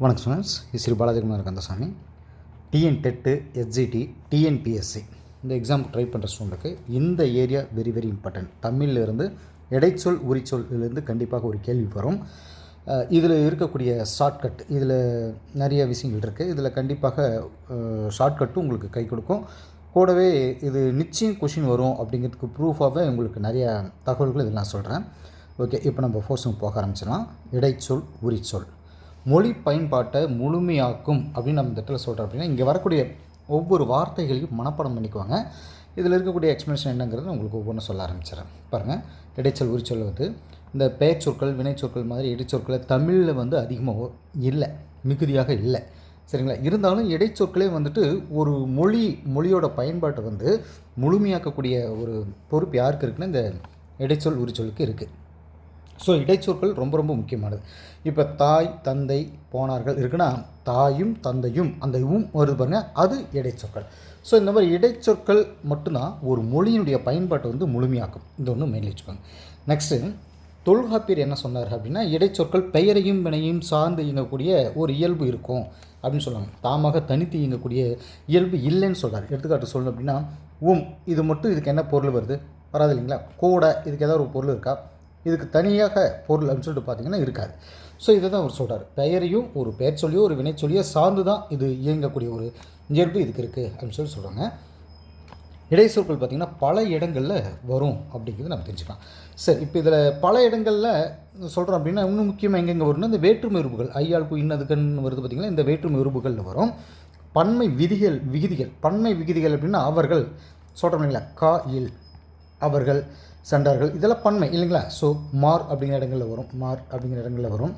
வணக்கம் students, Shri Balajikumar Kandasamy. TN TET, SGT, TNPSC இந்த exam try பண்ணுற ஸ்டூடெண்ட்டுக்கு இந்த ஏரியா வெரி வெரி இம்பார்ட்டன்ட். தமிழ்லேருந்து இடைச்சொல் உரிச்சொல் இதிலேருந்து கண்டிப்பாக ஒரு கேள்வி வரும். இதில் இருக்கக்கூடிய ஷார்ட்கட், இதில் நிறைய விஷயங்கள் இருக்குது. இதில் கண்டிப்பாக ஷார்ட்கட்டும் உங்களுக்கு கை கொடுக்கும். கூடவே இது நிச்சயம் கொஷின் வரும் அப்படிங்கிறதுக்கு ப்ரூஃபாகவே உங்களுக்கு நிறைய தகவல்கள் இதில் நான் சொல்கிறேன். ஓகே, இப்போ நம்ம ஃபோர்ஸும் போக ஆரம்பிச்சிடலாம். இடைச்சொல் உரிச்சொல் மொழி பயன்பாட்டை முழுமையாக்கும் அப்படின்னு நம்ம இந்த இடத்துல சொல்கிறோம். அப்படின்னா இங்கே வரக்கூடிய ஒவ்வொரு வார்த்தைகளையும் மனப்பாடம் பண்ணிக்குவாங்க. இதில் இருக்கக்கூடிய எக்ஸ்ப்ளனேஷன் என்னங்கிறது உங்களுக்கு ஒவ்வொன்றும் சொல்ல ஆரம்பிச்சிடறேன். பாருங்கள், இடைச்சொல் உரிச்சொல் இந்த பெயர்ச்சொற்கள் வினைச்சொற்கள் மாதிரி இடைச்சொற்களை தமிழில் அதிகமாக இல்லை, மிகுதியாக இல்லை. சரிங்களா? இருந்தாலும் இடைச்சொற்களே ஒரு மொழியோட பயன்பாட்டை முழுமையாக்கக்கூடிய ஒரு பொறுப்பு யாருக்கு இருக்குன்னா இந்த இடைச்சொல் உரிச்சொலுக்கு இருக்குது. ஸோ இடைச்சொற்கள் ரொம்ப ரொம்ப முக்கியமானது. இப்போ தாய் தந்தை போனார்கள் இருக்குன்னா தாயும் தந்தையும் அந்த வருது பாருங்கள், அது இடைச்சொற்கள். ஸோ இந்த மாதிரி இடைச்சொற்கள் மட்டும்தான் ஒரு மொழியினுடைய பயன்பாட்டை முழுமையாக்கும். இந்த ஒன்று மெயின்ல வச்சுக்கோங்க. நெக்ஸ்ட்டு, தொல்காப்பியர் என்ன சொன்னார் அப்படின்னா இடைச்சொற்கள் பெயரையும் வினையும் சார்ந்து இயங்கக்கூடிய ஒரு இயல்பு இருக்கும் அப்படின்னு சொல்லுவாங்க. தாமாக தனித்து இயங்கக்கூடிய இயல்பு இல்லைன்னு சொல்கிறார். எடுத்துக்காட்டு சொல்லணும் அப்படின்னா இது மட்டும் இதுக்கு என்ன பொருள் வருது? வராது இல்லைங்களா? கூட இதுக்கு ஏதாவது ஒரு பொருள் இருக்கா? இதுக்கு தனியாக பொருள் அப்படின்னு சொல்லிட்டு பார்த்திங்கன்னா இருக்காது. ஸோ இதை தான் அவர் சொல்கிறார். பெயரையும் ஒரு பெயர் சொல்லியோ ஒரு வினை சொல்லியோ சார்ந்து தான் இது இயங்கக்கூடிய ஒரு இயல்பு இதுக்கு இருக்குது அப்படின்னு சொல்கிறாங்க. இடைச்சொற்கள் பார்த்திங்கன்னா பல இடங்களில் வரும் அப்படிங்கிறது நம்ம தெரிஞ்சுக்கலாம். சரி, இப்போ இதில் பல இடங்களில் சொல்கிறோம் அப்படின்னா இன்னும் முக்கியமாக எங்கெங்கே வரும்னா இந்த வேற்றுமை உறுப்புகள் ஐயாளுக்கு இன்னதுக்குன்னு வருது பார்த்திங்கன்னா இந்த வேற்றுமை உறுப்புகளில் வரும். பன்மை விகுதிகள் பன்மை விகுதிகள் அப்படின்னா அவர்கள் சொல்கிறோம் இல்லைங்களா, கா இல் அவர்கள் சென்றார்கள், இதெல்லாம் பன்மை இல்லைங்களா? ஸோ மார் அப்படிங்கிற இடங்களில் வரும்.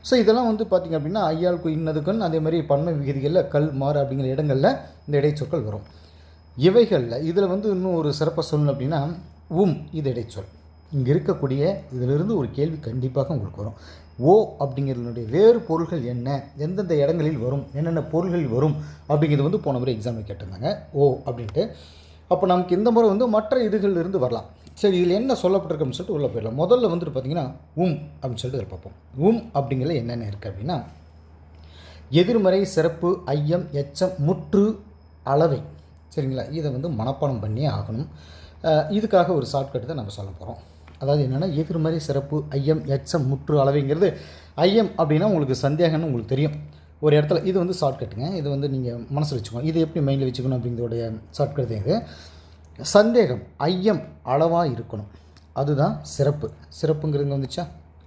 ஸோ இதெல்லாம் பார்த்திங்க அப்படின்னா ஐயாளுக்கு இன்னதுக்குன்னு அதே மாதிரி பன்மை விகுதிகளில் கல் மார் அப்படிங்கிற இடங்களில் இந்த இடைச்சொற்கள் வரும். இவைகளில் இதில் இன்னும் ஒரு சிறப்பாக சொல்லணும் அப்படின்னா இது இடைச்சொல். இங்கே இருக்கக்கூடிய இதிலிருந்து ஒரு கேள்வி கண்டிப்பாக உங்களுக்கு வரும். அப்படிங்கிறதுனுடைய வேறு பொருள்கள் என்ன, எந்தெந்த இடங்களில் வரும், என்னென்ன பொருள்கள் வரும் அப்படிங்கிறது போன முறை எக்ஸாமில் கேட்டிருந்தாங்க அப்படின்ட்டு. அப்போ நமக்கு இந்த முறை மற்ற இதுகளிலிருந்து வரலாம். சரி, இதில் என்ன சொல்லப்பட்டிருக்குன்னு சொல்லிட்டு உள்ளே போயிடலாம். முதல்ல பார்த்திங்கன்னா அப்படின்னு சொல்லிட்டு பார்ப்போம். அப்படிங்கிறதுல என்னென்ன இருக்குது அப்படின்னா எதிர்மறை சிறப்பு ஐயம் எச்சம் முற்று அளவை. சரிங்களா? இதை மனப்பாடம் பண்ணியே ஆகணும். இதுக்காக ஒரு ஷார்ட்கட் தான் நம்ம சொல்ல போகிறோம். அதாவது என்னென்னா எதிர்மறை சிறப்பு ஐயம் எச்சம் முற்று அளவைங்கிறது ஐயம் அப்படின்னா உங்களுக்கு சந்தேகம்னு உங்களுக்கு தெரியும் ஒரு இடத்துல. இது ஷார்ட்கட்டுங்க. இது நீங்கள் மனசில் வச்சுக்கோங்க. இது எப்படி மைண்டில் வச்சுக்கணும் அப்படிங்கிறதுடைய ஷார்ட்கட் தான் இது. சந்தேகம் ஐயம் அளவாக இருக்கணும், அதுதான் சிறப்பு. சிறப்புங்கிறது வந்துச்சா,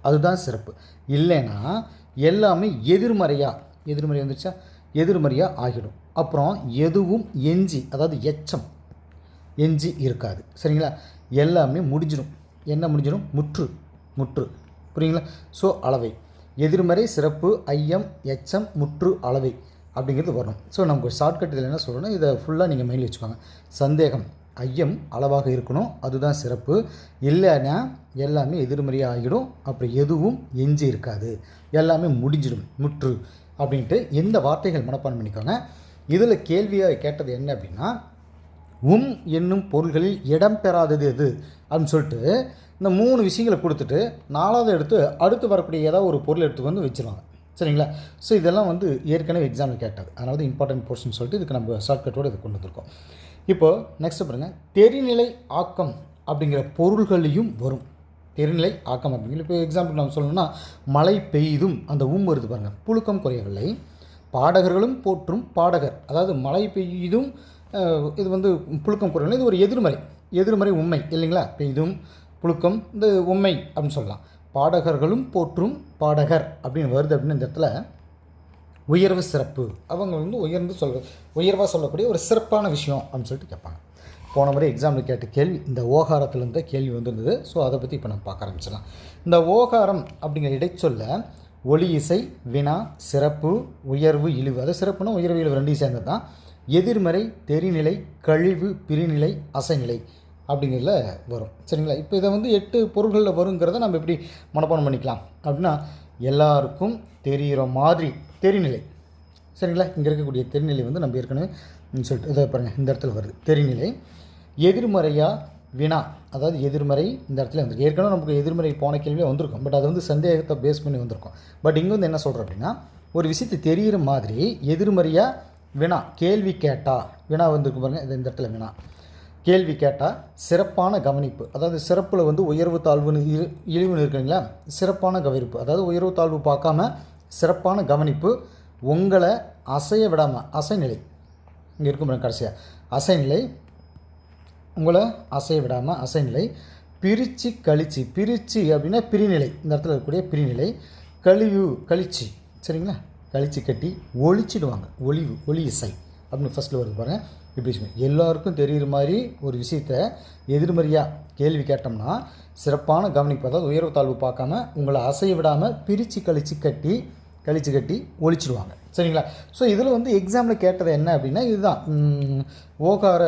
அதுதான் சிறப்பு. இல்லைன்னா எல்லாமே எதிர்மறை வந்துச்சா, எதிர்மறையாக ஆகிடும். அப்புறம் எதுவும் அதாவது எச்சம் எஞ்சி இருக்காது. சரிங்களா? எல்லாமே முடிஞ்சிடும். என்ன முடிஞ்சிடும்? முற்று. புரியுங்களா? ஸோ அளவை எதிர்மறை சிறப்பு ஐயம் எச்சம் முற்று அளவை அப்படிங்கிறது வரணும். ஸோ நமக்கு ஷார்ட்கட் இதில் என்ன சொல்கிறோன்னா இதை ஃபுல்லாக நீங்கள் மைண்டில் வச்சுக்கோங்க. சந்தேகம் ஐயம் அளவாக இருக்கணும், அதுதான் சிறப்பு. இல்லைன்னா எல்லாமே எதிர்மறையாக ஆகிடும். அப்புறம் எதுவும் எஞ்சி இருக்காது, எல்லாமே முடிஞ்சிடும், முற்று அப்படின்ட்டு எந்த வார்த்தைகள் மனப்பாடம் பண்ணிக்கோங்க. இதில் கேள்வியாக கேட்டது என்ன அப்படின்னா என்னும் பொருள்களில் இடம் பெறாதது எது அப்படின்னு சொல்லிட்டு இந்த 3 விஷயங்களை கொடுத்துட்டு 4வது அடுத்து வரக்கூடிய ஏதாவது ஒரு பொருள் எடுத்து வச்சுருவாங்க. சரிங்களா? ஸோ இதெல்லாம் ஏற்கனவே எக்ஸாமில் கேட்டது. அதனால தான் இம்பார்ட்டன்ட் போர்ஷன் சொல்லிட்டு இதுக்கு நம்ம ஷார்ட்கட்டோடு இது கொண்டு வந்திருக்கோம். இப்போது நெக்ஸ்ட் பாருங்கள், தெரிநிலை ஆக்கம் அப்படிங்கிற பொருள்களையும் வரும். தெரிநிலை ஆக்கம் அப்படிங்கிற இப்போ எக்ஸாம்பிள் நம்ம சொல்லணும்னா மழை பெய்தும் அந்த வருது பாருங்கள், புழுக்கம் குறையவில்லை. பாடகர்களும் போற்றும் பாடகர், அதாவது மழை பெய்தும் இது புழுக்கம் குறையவில்லை. இது ஒரு எதிர்மறை உண்மை இல்லைங்களா? பெய்தும் புழுக்கம் இந்த உண்மை அப்படின்னு சொல்லலாம். பாடகர்களும் போற்றும் பாடகர் அப்படின்னு வருது அப்படின்னு இந்த இடத்துல உயர்வு சிறப்பு. அவங்க உயர்வாக சொல்லக்கூடிய ஒரு சிறப்பான விஷயம் அப்படின்னு சொல்லிட்டு கேட்பாங்க. போன முறை எக்ஸாம்பிள் கேட்ட கேள்வி இந்த ஓகாரத்துலேருந்து கேள்வி வந்திருந்தது. ஸோ அதை பற்றி இப்போ நம்ம பார்க்க ஆரம்பிச்சிடலாம். இந்த ஓகாரம் அப்படிங்கிற இடைச்சொல்ல ஒலி இசை வினா சிறப்பு உயர்வு இழிவு, அது சிறப்புனா உயர்வு இழிவு ரெண்டையும் சேர்ந்தது தான். எதிர்மறை தெரிநிலை கழிவு பிரிநிலை அசைநிலை அப்படிங்கிறதுல வரும். சரிங்களா? இப்போ இதை 8 பொருள்களில் வருங்கிறத நம்ம எப்படி மனப்பாடம் பண்ணிக்கலாம் அப்படின்னா எல்லாருக்கும் தெரிகிற மாதிரி தெரிநிலை. சரிங்களா? இங்கே இருக்கக்கூடிய தெரிநிலை நம்ம ஏற்கனவே சொல்லிட்டு இதை பாருங்கள், இந்த இடத்துல வருது தெரிநிலை. எதிர்மறையாக வினா, அதாவது எதிர்மறை இந்த இடத்துல வந்துருக்கு. ஏற்கனவே நமக்கு எதிர்மறை போன கேள்வியே வந்திருக்கும். பட் அது சந்தேகத்தை பேஸ் பண்ணி வந்திருக்கும். பட் இங்கே என்ன சொல்கிறோம் அப்படின்னா ஒரு விஷயத்தை தெரிகிற மாதிரி எதிர்மறையாக வினா கேள்வி கேட்டால் வினா வந்துருக்கு பாருங்கள். இது இந்த இடத்துல வினா கேள்வி கேட்டால் சிறப்பான கவனிப்பு, அதாவது சிறப்பில் வந்து உயர்வு தாழ்வுன்னு இழிவுன்னு இருக்குங்களா, சிறப்பான கவனிப்பு, அதாவது உயர்வு தாழ்வு பார்க்காம சிறப்பான கவனிப்பு உங்களை அசைய விடாமல், அசைநிலை இங்கே இருக்கும் பாருங்க கடைசியாக, அசைநிலை உங்களை அசைய விடாமல் அசைநிலை, பிரித்து கழிச்சு, பிரித்து அப்படின்னா பிரிநிலை, இந்த இடத்துல இருக்கக்கூடிய பிரிநிலை, கழிச்சு சரிங்களா, கழிச்சு கட்டி ஒழிச்சிடுவாங்க, ஒளி இசை அப்படின்னு ஃபஸ்ட்டில் வருது பாருங்கள். இப்படி எல்லாருக்கும் தெரிகிற மாதிரி ஒரு விஷயத்த எதிர்மறையாக கேள்வி கேட்டோம்னா சிறப்பான கவனிப்பு, அதாவது உயர்வு தாழ்வு பார்க்காம உங்களை அசைய விடாமல் பிரித்து கழிச்சு கட்டி ஒழிச்சிடுவாங்க சரிங்களா. ஸோ இதில் வந்து எக்ஸாமில் கேட்டது என்ன அப்படின்னா இதுதான், ஓகார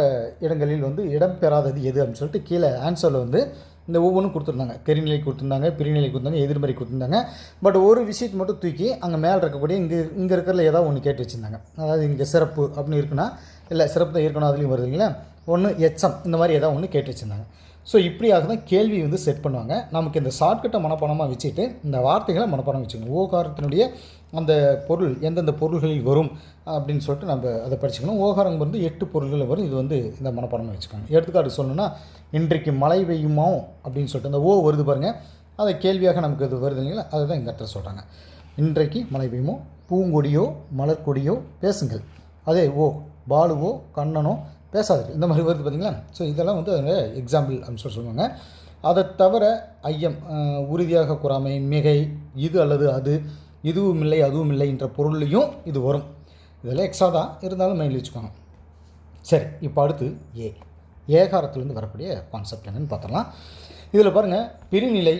இடங்களில் வந்து இடம்பெறாதது எது அப்படின்னு சொல்லிட்டு கீழே ஆன்சரில் வந்து இந்த ஒவ்வொன்றும் கொடுத்துருந்தாங்க. தெரிநிலை கொடுத்துருந்தாங்க, பிரிநிலை கொடுத்தாங்க, எதிர்மறை கொடுத்துருந்தாங்க. பட் ஒரு விஷயத்தை மட்டும் தூக்கி அங்கே மேலே இருக்கக்கூடிய இங்கே இருக்கிறதுல ஏதாவது ஒன்று கேட்டு வச்சுருந்தாங்க. அதாவது இங்கே சிறப்பு அப்படின்னு இருக்குன்னா, இல்லை சிறப்பு தான் இருக்கணும் அதுலேயும் வருதுங்களா, ஒன்று எச்சம் இந்த மாதிரி ஏதாவது ஒன்று கேட்டு வச்சுருந்தாங்க. ஸோ இப்படியாக தான் கேள்வி வந்து செட் பண்ணுவாங்க. நமக்கு இந்த ஷார்ட்கட்டை மனப்பாடமாக வச்சுட்டு இந்த வார்த்தைகளை மனப்பாடம் வச்சுக்கணும். ஓகாரத்தினுடைய அந்த பொருள் எந்தெந்த பொருள்களில் வரும் அப்படின்னு சொல்லிட்டு நம்ம அதை படிச்சுக்கணும். ஓகாரம் வந்து 8 பொருள்களில் வரும். இது வந்து இந்த மனப்பாடமாக வச்சுக்கோங்க. எடுத்துக்காட்டு சொல்லணும்னா, இன்றைக்கு மழை பெய்யுமோ அப்படின்னு சொல்லிட்டு அந்த ஓ வருது பாருங்கள், அதை கேள்வியாக நமக்கு இது வருது இல்லைங்களா, அதுதான் இந்த இடத்துல சொல்கிறாங்க. இன்றைக்கு மழை பெய்யுமோ, பூங்கொடியோ மலர்கொடியோ பேசுங்கள். அதே ஓ பாலுவோ கண்ணனோ பேசாதீர்கள், இந்த மாதிரி வருது பார்த்தீங்களா. ஸோ இதெல்லாம் வந்து எக்ஸாம்பிள் அப்படின்னு சொல்லுவாங்க. அதை தவிர ஐயம், உறுதியாக கூறாமை, மிகை, இது அல்லது அது, இதுவும் இல்லை அதுவும் இல்லை என்ற பொருளையும் இது வரும். இதெல்லாம் எக்ஸ்ட்ரா தான், இருந்தாலும் மைண்டில் வச்சுக்கோங்க. சரி, இப்போ அடுத்து ஏகாரத்துலேருந்து வரக்கூடிய கான்செப்ட் என்னன்னு பார்த்தலாம். இதில் பாருங்கள், பிரிநிலை,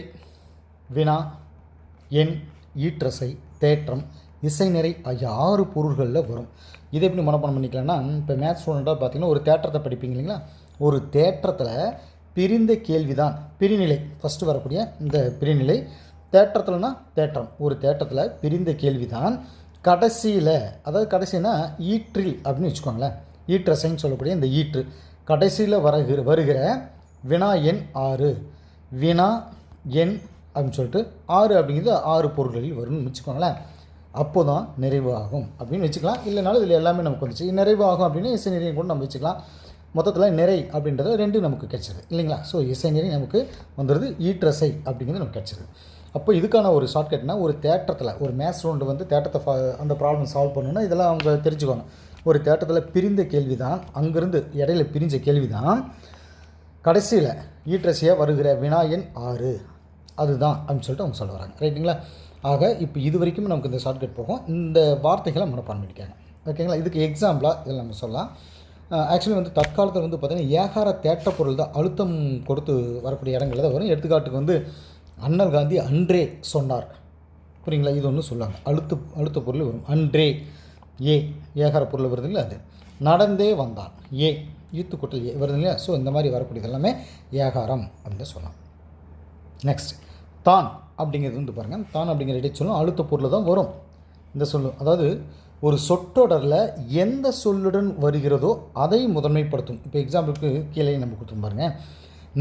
வினா, எண், ஈற்றசை, தேற்றம், இசைநிறை ஆகிய 6 பொருள்களில் வரும். இதை எப்படி மனப்பாடம் பண்ணிக்கலாம்னா, இப்போ மேத்ஸ் ஸ்டூடெண்ட்டாக பார்த்தீங்கன்னா ஒரு தேற்றத்தை படிப்பீங்க இல்லைங்களா, ஒரு தேற்றத்தில் பிரிந்த கேள்வி தான் பிரிநிலை, ஃபஸ்ட்டு வரக்கூடிய இந்த பிரிநிலை. தேற்றத்தில்னா தேற்றம், ஒரு தேற்றத்தில் பிரிந்த கேள்வி தான் கடைசியில், அதாவது கடைசினா ஈற்றில் அப்படின்னு வச்சுக்கோங்களேன், ஈற்றசைன்னு சொல்லக்கூடிய இந்த ஈற்று கடைசியில் வருகிற வினா எண் 6, வினா எண் அப்படின்னு சொல்லிட்டு 6 அப்படிங்கிறது 6 பொருள்களில் வரும்னு வச்சுக்கோங்களேன். அப்போ தான் நிறைவு ஆகும் அப்படின்னு வச்சுக்கலாம். இல்லைனாலும் இதில் எல்லாமே நமக்கு வந்துச்சு. நிறைவு ஆகும் அப்படின்னா இசை நிறைய கூட நம்ம வச்சுக்கலாம். மொத்தத்தில் நிறை அப்படின்றது 2 நமக்கு கிடச்சிது இல்லைங்களா. ஸோ இசை நிறை நமக்கு வந்துடுது, ஈற்றசை அப்படிங்கிறது நமக்கு கிடச்சிது. அப்போ இதுக்கான ஒரு ஷார்ட்கட்னா, ஒரு தேற்றத்தில் ஒரு மேத்ஸ் ஸ்டூடெண்ட் வந்து தேற்றத்தை அந்த ப்ராப்ளம் சால்வ் பண்ணணுன்னா இதெல்லாம் அவங்க தெரிஞ்சுக்கோங்க. ஒரு தேற்றத்தில் பிரிந்த கேள்வி தான், அங்கேருந்து இடையில பிரிஞ்ச கேள்வி தான் கடைசியில் ஈற்றசையாக வருகிற வினா எண் 6 அதுதான் அப்படின்னு சொல்லிட்டு அவங்க சொல்ல வராங்க. ரைட்டுங்களா. ஆக இப்போ இது வரைக்கும் நமக்கு இந்த ஷார்ட்கட் போகும். இந்த வார்த்தைகளை மனப்பாடம் பண்ணிக்காங்க. ஓகேங்களா. இதுக்கு எக்ஸாம்பிளாக இதில் நம்ம சொல்லலாம். ஆக்சுவலி வந்து தற்காலத்தில் வந்து பார்த்திங்கன்னா ஏகார தேட்ட பொருள் தான் அழுத்தம் கொடுத்து வரக்கூடிய இடங்களில் தான் வரும். எடுத்துக்காட்டுக்கு வந்து அண்ணல் காந்தி அன்றே சொன்னார், புரியுங்களா, இது ஒன்று சொல்லுவாங்க. அழுத்த பொருள் வரும். அன்றே ஏகார பொருள் வருது இல்லை, அது நடந்தே வந்தான் ஈத்துக்குட்டல் வருது இல்லையா. ஸோ இந்த மாதிரி வரக்கூடியது எல்லாமே ஏகாரம் அப்படின்னு சொல்லலாம். நெக்ஸ்ட் தான் அப்படிங்கிறது வந்து பாருங்கள், தான் அப்படிங்கிற இடைச்சொல்லும் அழுத்த பொருள் தான் வரும் இந்த சொல்லும். அதாவது ஒரு சொற்றொடரில் எந்த சொல்லுடன் வருகிறதோ அதை முதன்மைப்படுத்தும். இப்போ எக்ஸாம்பிளுக்கு கீழே நம்ம கொடுத்துரும் பாருங்கள்,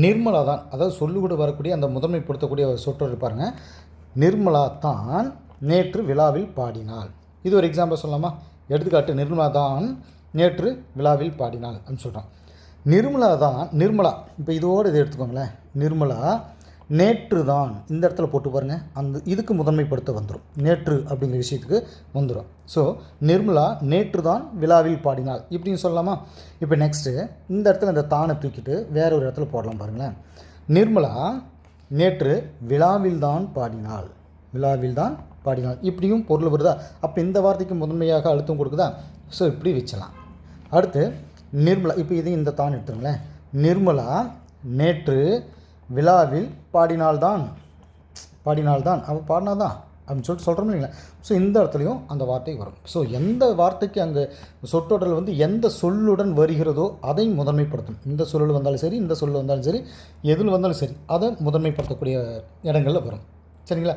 நிர்மலா தான், அதாவது சொல்லு கூட வரக்கூடிய அந்த முதன்மைப்படுத்தக்கூடிய ஒரு சொற்றொடர் பாருங்கள், நிர்மலா தான் நேற்று விழாவில் பாடினாள். இது ஒரு எக்ஸாம்பிள் சொல்லலாமா. எடுத்துக்காட்டு, நிர்மலா தான் நேற்று விழாவில் பாடினாள் அப்படின்னு சொல்கிறோம். நிர்மலா இப்போ இதோடு இதை எடுத்துக்கோங்களேன், நிர்மலா நேற்று தான் இந்த இடத்துல போட்டு பாருங்கள், அந்த இதுக்கு முதன்மைப்படுத்த வந்துடும், நேற்று அப்படிங்கிற விஷயத்துக்கு வந்துடும். ஸோ நிர்மலா நேற்று தான் விழாவில் பாடினாள் இப்படின்னு சொல்லலாமா. இப்போ நெக்ஸ்ட்டு இந்த இடத்துல இந்த தானை தூக்கிட்டு வேற ஒரு இடத்துல போடலாம் பாருங்களேன், நிர்மலா நேற்று விழாவில் தான் பாடினாள் இப்படியும் பொருள் வருதா. அப்போ இந்த வார்த்தைக்கு முதன்மையாக அழுத்தம் கொடுக்குதா. ஸோ இப்படி வச்சலாம். அடுத்து நிர்மலா, இப்போ இதையும் இந்த தான் எடுத்துங்களேன், நிர்மலா நேற்று விழாவில் பாடினால்தான் அவள் பாடினால்தான் அப்படின்னு சொல்லிட்டு சொல்கிறோம் இல்லைங்களா. ஸோ இந்த இடத்துலையும் அந்த வார்த்தை வரும். ஸோ எந்த வார்த்தைக்கு அங்கே சொற்றொடரில் வந்து எந்த சொல்லுடன் வருகிறதோ அதை முதன்மைப்படுத்தும். இந்த சொல்லில் வந்தாலும் சரி, இந்த சொல்லில் வந்தாலும் சரி, எதில் வந்தாலும் சரி, அதை முதன்மைப்படுத்தக்கூடிய இடங்களில் வரும். சரிங்களா.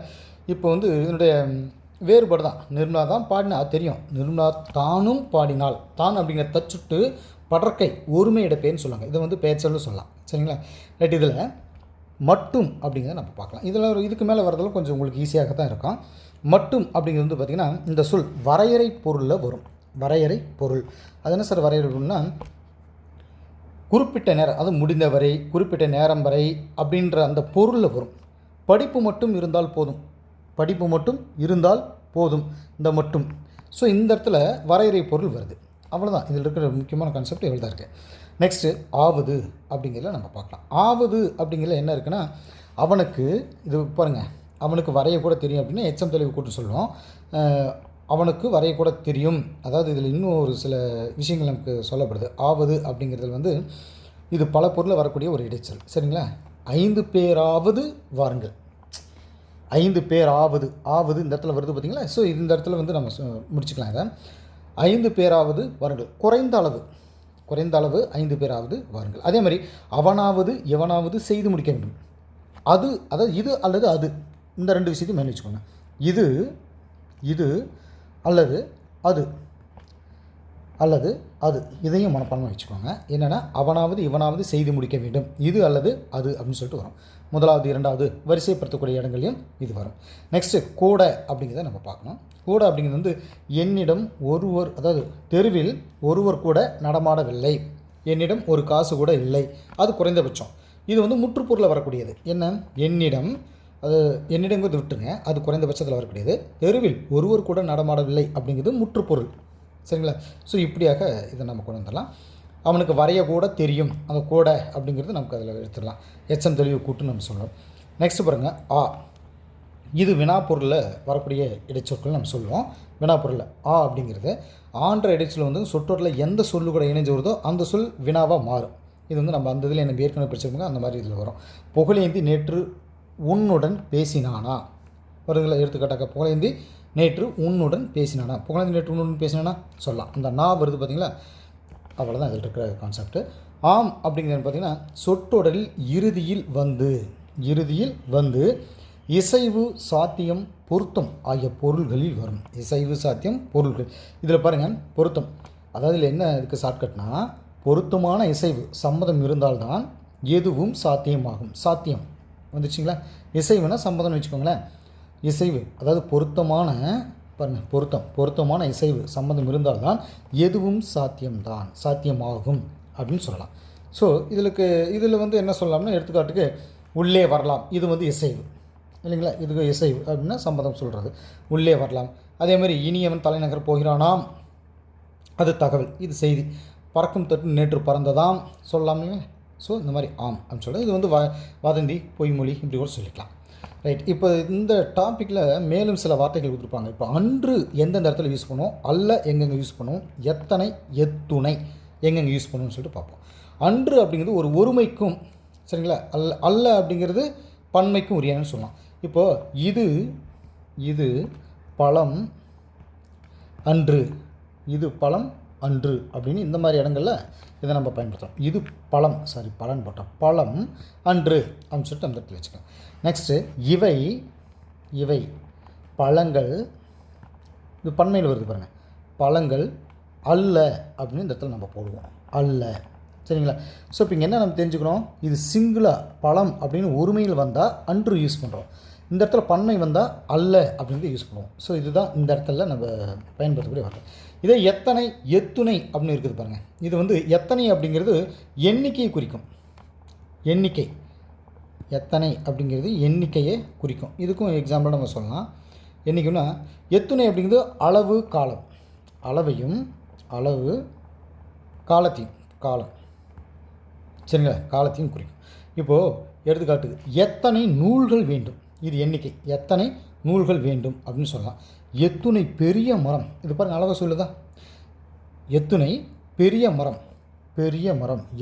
இப்போ வந்து இதனுடைய வேறுபாடு தான். நிர்மலா தான் பாடினா அது தெரியும், நிர்மலா தானும் பாடினாள், தான் அப்படிங்கிற தச்சுட்டு படற்கை ஒருமையிட பேர்னு சொல்லுவாங்க. இதை வந்து பெயர் சொல்லு சொல்லலாம். சரிங்களா. ரைட். இதில் மட்டும் அப்படிங்கிறத நம்ம பார்க்கலாம். இதில் இதுக்கு மேலே வரதெல்லாம் கொஞ்சம் உங்களுக்கு ஈஸியாக தான் இருக்கும். மட்டும் அப்படிங்கிறது வந்து பார்த்திங்கன்னா இந்த சொல் வரையறை பொருளில் வரும். வரையறை பொருள் அது என்ன சார் வரையறை பொருள்னா குறிப்பிட்ட நேரம், அது முடிந்தவரை, குறிப்பிட்ட நேரம் வரை அப்படின்ற அந்த பொருளில் வரும். படிப்பு மட்டும் இருந்தால் போதும், படிப்பு மட்டும் இருந்தால் போதும், இந்த மட்டும். ஸோ இந்த இடத்துல வரையறை பொருள் வருது. அவ்வளோதான், இதில் இருக்கிற முக்கியமான கான்செப்ட் இவ்வளோ தான் இருக்குது. நெக்ஸ்ட்டு ஆவது அப்படிங்கிறத நம்ம பார்க்கலாம். ஆவது அப்படிங்கிறதுல என்ன இருக்குன்னா, அவனுக்கு இது பாருங்கள், அவனுக்கு வரையக்கூட தெரியும் அப்படின்னு எச்சம் தெளிவு கூட்டு சொல்லுவோம். அவனுக்கு வரையக்கூட தெரியும். அதாவது இதில் இன்னும் ஒரு சில விஷயங்கள் நமக்கு சொல்லப்படுது. ஆவது அப்படிங்கிறதுல வந்து இது பல பொருளில் வரக்கூடிய ஒரு இடைச்சொல். சரிங்களா? 5 பேராவது வாருங்கள். 5 பேராவது, ஆவது இந்த இடத்துல வருது பார்த்தீங்களா? ஸோ இந்த இடத்துல வந்து நம்ம முடிச்சுக்கலாம். இதை 5 பேராவது வாருங்கள். குறைந்த அளவு 5 பேராவது வாருங்கள். அதே மாதிரி அவனாவது எவனாவது செய்து முடிக்க வேண்டும். அது, அதாவது இது அல்லது அது, இந்த 2 விஷயத்தையும் மைண்ட் வச்சுக்கோங்க. இது அல்லது அது இதையும் மனப்பான்மை வச்சுக்கோங்க. என்னென்னா அவனாவது இவனாவது செய்து முடிக்க வேண்டும், இது அல்லது அது அப்படின்னு சொல்லிட்டு வரும். முதலாவது இரண்டாவது வரிசைப்படுத்தக்கூடிய இடங்களையும் இது வரும். நெக்ஸ்ட்டு கூட அப்படிங்கிறத நம்ம பார்க்கணும். கூட அப்படிங்கிறது வந்து என்னிடம் ஒருவர், அதாவது தெருவில் ஒருவர் கூட நடமாடவில்லை, என்னிடம் ஒரு காசு கூட இல்லை, அது குறைந்தபட்சம். இது வந்து முற்றுப்பொருளில் வரக்கூடியது. என்ன? என்னிடம், அது என்னிடங்கிறது விட்டுருங்க, அது குறைந்தபட்சத்தில் வரக்கூடியது. தெருவில் ஒருவர் கூட நடமாடவில்லை அப்படிங்கிறது முற்றுப்பொருள். சரிங்களா? ஸோ இப்படியாக இதை நம்ம கொண்டு வந்துடலாம். அவனுக்கு வரைய கூட தெரியும், அந்த கூட அப்படிங்கிறது நமக்கு அதில் எடுத்துடலாம். எச்சம் தெளிவு கூட்டு நம்ம சொல்லணும். நெக்ஸ்ட் பாருங்கள், இது வினாப்பொருளில் வரக்கூடிய இடைச்சொற்கள் நம்ம சொல்லுவோம். வினாப்பொருளில் அப்படிங்கிறது ஆன்ற இடைச்சொல் வந்து சொற்றொடரில் எந்த சொல்லு கூட இணைஞ்சு வருதோ அந்த சொல் வினாவாக மாறும். இது வந்து நம்ம அந்த இதில் எனக்கு ஏற்கனவே படிச்சிருக்கோங்க, அந்த மாதிரி இதில் வரும். புகழேந்தி நேற்று உன்னுடன் பேசினானா வருதுங்களா? எடுத்துக்காட்டாக்க புகழேந்தி நேற்று உன்னுடன் பேசினானா, புகழேந்தி நேற்று உன்னுடன் பேசினானா சொல்லலாம். அந்த வருது பார்த்திங்களா? அவ்வளோதான் இதில் இருக்கிற கான்செப்ட். ஆம் அப்படிங்கிறது பார்த்திங்கன்னா சொற்றொடரில் இறுதியில் வந்து இசைவு சாத்தியம் பொருத்தம் ஆகிய பொருள்களில் வரும். இசைவு சாத்தியம் பொருள்கள், இதில் பாருங்கள் பொருத்தம், அதாவது இதில் என்ன இதுக்கு ஷார்ட்கட்னா பொருத்தமான இசைவு சம்மதம் இருந்தால்தான் எதுவும் சாத்தியமாகும். சாத்தியம் வந்துச்சுங்களா? இசைவுனா சம்மதம்னு வச்சுக்கோங்களேன். இசைவு அதாவது பொருத்தமான இசைவு சம்மந்தம் இருந்தால்தான் எதுவும் சாத்தியமாகும் அப்படின்னு சொல்லலாம். ஸோ இதில் வந்து என்ன சொல்லலாம்னா, எடுத்துக்காட்டுக்கு உள்ளே வரலாம், இது வந்து இசைவு இல்லைங்களா? இதுக்கு இசைவு அப்படின்னா சம்மதம் சொல்கிறது, உள்ளே வரலாம். அதே மாதிரி இனியவன் தலைநகர் போகிறானாம், அது தகவல், இது செய்தி. பறக்கும் தட்டு நேற்று பறந்ததாம் சொல்லலாம் இல்லைங்களா? ஸோ இந்த மாதிரி ஆம் அப்படின்னு சொல்கிறது. இது வந்து வதந்தி, பொய்மொழி இப்படி கூட சொல்லிக்கலாம். ரைட். இப்போ இந்த டாப்பிக்கில் மேலும் சில வார்த்தைகள் கொடுத்துருப்பாங்க. இப்போ அன்று எந்தெந்த இடத்துல யூஸ் பண்ணுவோம், அல்ல எங்கெங்கே யூஸ் பண்ணுவோம், எத்தனை எத்துணை எங்கெங்கே யூஸ் பண்ணுவோம்னு சொல்லிட்டு பார்ப்போம். அன்று அப்படிங்கிறது ஒரு ஒருமைக்கும், சரிங்களா? அல்ல அப்படிங்கிறது பன்மைக்கும் உரியன்னு சொல்லலாம். இப்போது இது பழம் அன்று, இது பழம் அன்று அப்படின்னு இந்த மாதிரி இடங்களில் இதை நம்ம பயன்படுத்துகிறோம். இது பழம் போட்டோம், பழம் அன்று அப்படின்னு சொல்லிட்டு அந்த இடத்துல வச்சுக்கலாம். நெக்ஸ்ட்டு இவை பழங்கள், இது பன்மையில் வருது பாருங்கள், பழங்கள் அல்ல அப்படின்னு இந்த இடத்துல நம்ம போடுவோம், அல்ல. சரிங்களா? ஸோ இப்போ இங்கே என்ன நம்ம தெரிஞ்சுக்கணும், இது சிங்குலர் பழம் அப்படின்னு ஒருமையில் வந்தால் அன்று யூஸ் பண்ணுறோம், இந்த இடத்துல பன்மை வந்தால் அல்ல அப்படிங்கிறது யூஸ் பண்ணுவோம். ஸோ இதுதான் இந்த இடத்துல நம்ம பயன்படுத்தக்கூடிய வார்த்தை. இதே எத்தனை எத்துணை அப்படின்னு இருக்குது பாருங்கள். இது வந்து எத்தனை அப்படிங்கிறது எண்ணிக்கையை குறிக்கும். எத்தனை அப்படிங்கிறது எண்ணிக்கையை குறிக்கும். இதுக்கும் எக்ஸாம்பிள் நம்ம சொல்லலாம். எண்ணிக்கைன்னா எத்துணை அப்படிங்கிறது அளவு காலம், அளவு காலம், சரிங்களா? காலத்தையும் குறிக்கும். இப்போது எடுத்துக்காட்டுக்கு எத்தனை நூல்கள் வேண்டும், இது எண்ணிக்கை, எத்தனை நூல்கள் வேண்டும் அப்படின்னு சொல்லலாம். எத்துணை பெரிய மரம், இது பாருங்கள் அளவை சொல்லுதா? எத்துணை பெரிய மரம்,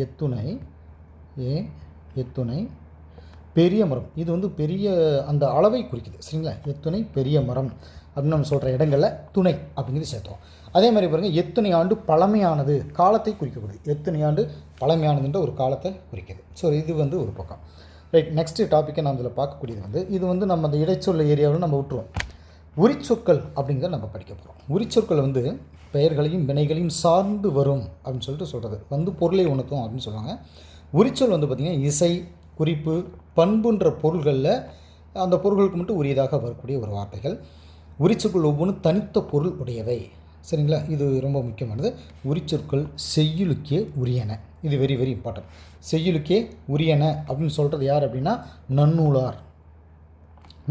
எத்துணை பெரிய மரம், இது வந்து பெரிய அந்த அளவை குறிக்குது. சரிங்களா? எத்துணை பெரிய மரம் அப்படின்னு நம்ம சொல்கிற இடங்களில் துணை அப்படிங்கிறது சேர்த்தோம். அதே மாதிரி பாருங்கள், எத்தனை ஆண்டு பழமையானது, காலத்தை குறிக்கப்படுது. எத்தனை ஆண்டு பழமையானதுன்ற ஒரு காலத்தை குறிக்குது. ஸோ இது வந்து ஒரு பக்கம். ரைட். நெக்ஸ்ட்டு டாப்பிக்கை நம்ம இதில் பார்க்கக்கூடியது வந்து இது வந்து நம்ம அந்த இடைச்சொல் ஏரியாவில் நம்ம விட்டுருவோம். உரிச்சொற்கள் அப்படிங்கிறத நம்ம படிக்க போகிறோம். உரிச்சொற்கள் வந்து பெயர்களையும் வினைகளையும் சார்ந்து வரும் அப்படின்னு சொல்லிட்டு சொல்கிறது, வந்து பொருளை உணர்த்தும் அப்படின்னு சொல்லுவாங்க. உரிச்சொல் வந்து பார்த்திங்கன்னா இசை, குறிப்பு, பண்புன்ற பொருள்களில் அந்த பொருள்களுக்கு மட்டும் உரியதாக வரக்கூடிய ஒரு வார்த்தைகள். உரிச்சொற்கள் ஒவ்வொன்றும் தனித்த பொருள் உடையவை. சரிங்களா? இது ரொம்ப முக்கியமானது. உரிச்சொற்கள் செய்யுளுக்கே உரியன. இது வெரி வெரி இம்பார்ட்டன்ட். செய்யுளுக்கே உரியன அப்படின்னு சொல்கிறது யார் அப்படின்னா நன்னூலார்.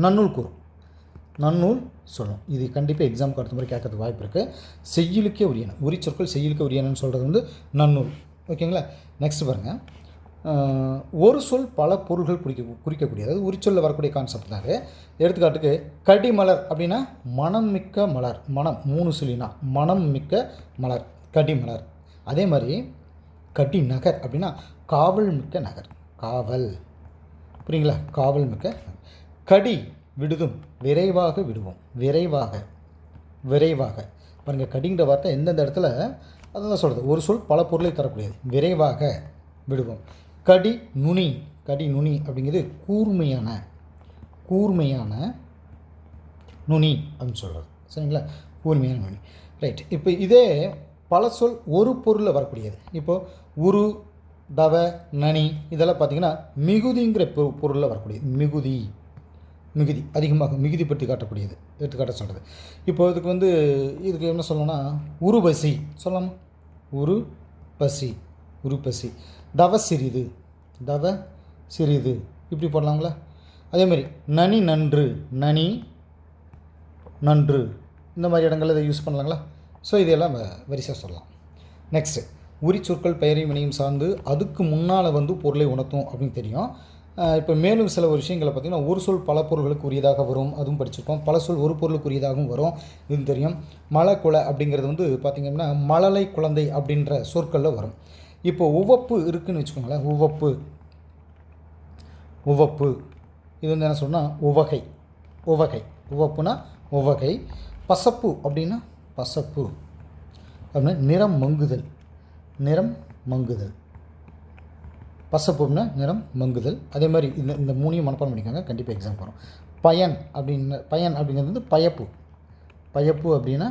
நன்னூல் கூறும், நன்னூல் சொல்லும். இது கண்டிப்பாக எக்ஸாமுக்கு அடுத்த முறை கேட்கறதுக்கு வாய்ப்பு இருக்குது. செய்யுளுக்கே உரியன, உரிச்சொற்கள் செய்யுளுக்கே உரியனன்னு சொல்கிறது நன்னூல். ஓகேங்களா? நெக்ஸ்ட் பாருங்கள். ஒரு சொல் பல பொருள்கள் குறிக்கக்கூடியது. அதாவது உரிச்சொல்லில் வரக்கூடிய கான்செப்ட் தான் அது. எடுத்துக்காட்டுக்கு கடிமலர் அப்படின்னா மனம் மிக்க மலர். மனம் 3 சொல்லினா மனம் மிக்க மலர், கடிமலர். அதே மாதிரி கடி நகர் அப்படின்னா காவல் மிக்க நகர், காவல். புரியுங்களா? காவல் மிக்க. கடி விடுதும், விரைவாக விடுவோம், விரைவாக, விரைவாக. பாருங்கள், கடிங்கிற வார்த்தை எந்தெந்த இடத்துல அதுதான் சொல்கிறது. ஒரு சொல் பல பொருளை தரக்கூடியது. விரைவாக விடுவோம். கடி நுனி, கடி நுனி அப்படிங்கிறது கூர்மையான, கூர்மையான நுனி அப்படின்னு சொல்கிறது. சரிங்களா? கூர்மையான நுனி. ரைட். இப்போ இதே பல சொல் ஒரு பொருளில் வரக்கூடியது. இப்போது உரு, தவ, நனி இதெல்லாம் பார்த்திங்கன்னா மிகுதிங்கிற பொருளில் வரக்கூடியது. மிகுதி, மிகுதி அதிகமாக மிகுதி பற்றி காட்டக்கூடியது. எடுத்துக்காட்ட சொல்கிறது. இப்போ இதுக்கு என்ன சொல்லணும்னா உருபசி சொல்லலாமா? உரு பசி, உருப்பசி. தவ சிறிது, தவ சிறிது இப்படி போடலாங்களா? அதேமாதிரி நனி நன்று, நனி நன்று இந்த மாதிரி இடங்களில் இதை யூஸ் பண்ணலாங்களா? ஸோ இதெல்லாம் வரிசையாக சொல்லலாம். நெக்ஸ்ட்டு உரிச்சொற்கள் பெயரையும் வினையும் சார்ந்து அதுக்கு முன்னால் பொருளை உணர்த்தும் அப்படின்னு தெரியும். இப்போ மேலும் சில ஒரு விஷயங்களை பார்த்திங்கன்னா ஒரு சொல் பல பொருள்களுக்கு உரியதாக வரும், அதுவும் படிச்சிருக்கோம். பல சொல் ஒரு பொருளுக்கு உரியதாகவும் வரும், இதுவும் தெரியும். மலை குலை அப்படிங்கிறது பார்த்திங்கன்னா மழலை குழந்தை அப்படின்ற சொற்களில் வரும். இப்போ உவப்பு இருக்குதுன்னு வச்சுக்கோங்களேன். உவப்பு, உவப்பு இது என்ன சொன்னால் உவகை, உவகை. உவப்புனா உவகை. பசப்பு அப்படின்னா பசப்பு அப்படின்னா நிறம் மங்குதல், நிறம் மங்குதல். பசப்பு அப்படின்னா நிறம் மங்குதல். அதே மாதிரி இந்த 3 மனப்பாடம் பண்ணிக்காங்க, கண்டிப்பாக எக்ஸாம் வரும். பயன் அப்படிங்கிறது பயப்பு, பயப்பு அப்படின்னா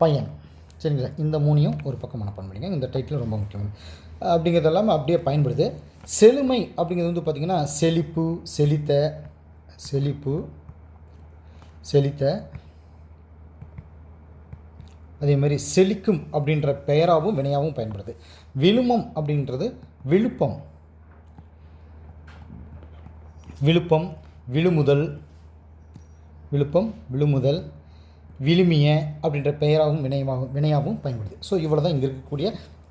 பயன். சரிங்களா? இந்த 3 ஒரு பக்கம் மனப்பாடம் பண்ணிக்காங்க. இந்த டைட்டில் ரொம்ப முக்கியம் அப்படிங்கிறது எல்லாமே அப்படியே பயன்படுது. செழுமை அப்படிங்கிறது பார்த்திங்கன்னா செழிப்பு, செழித்த, செழிப்பு, செழித்த. அதே மாதிரி செழிக்கும் அப்படின்ற பெயராகவும் வினையாகவும் பயன்படுது. விழுமம் அப்படின்றது விழுப்பம், விழுப்பம், விழுமுதல், விழுப்பம், விழுமுதல், விழுமிய அப்படின்ற பெயராகவும் வினையாகவும் பயன்படுது. ஸோ இவ்வளோ தான் இங்கே இருக்கக்கூடிய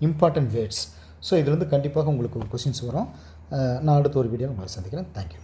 இம்பார்ட்டன்ட் வேர்ட்ஸ். ஸோ இதுலேருந்து கண்டிப்பாக உங்களுக்கு ஒரு கொஸ்டின்ஸ் வரும். நான் அடுத்த ஒரு வீடியோவில் உங்களை சந்திக்கிறேன். தேங்க்யூ.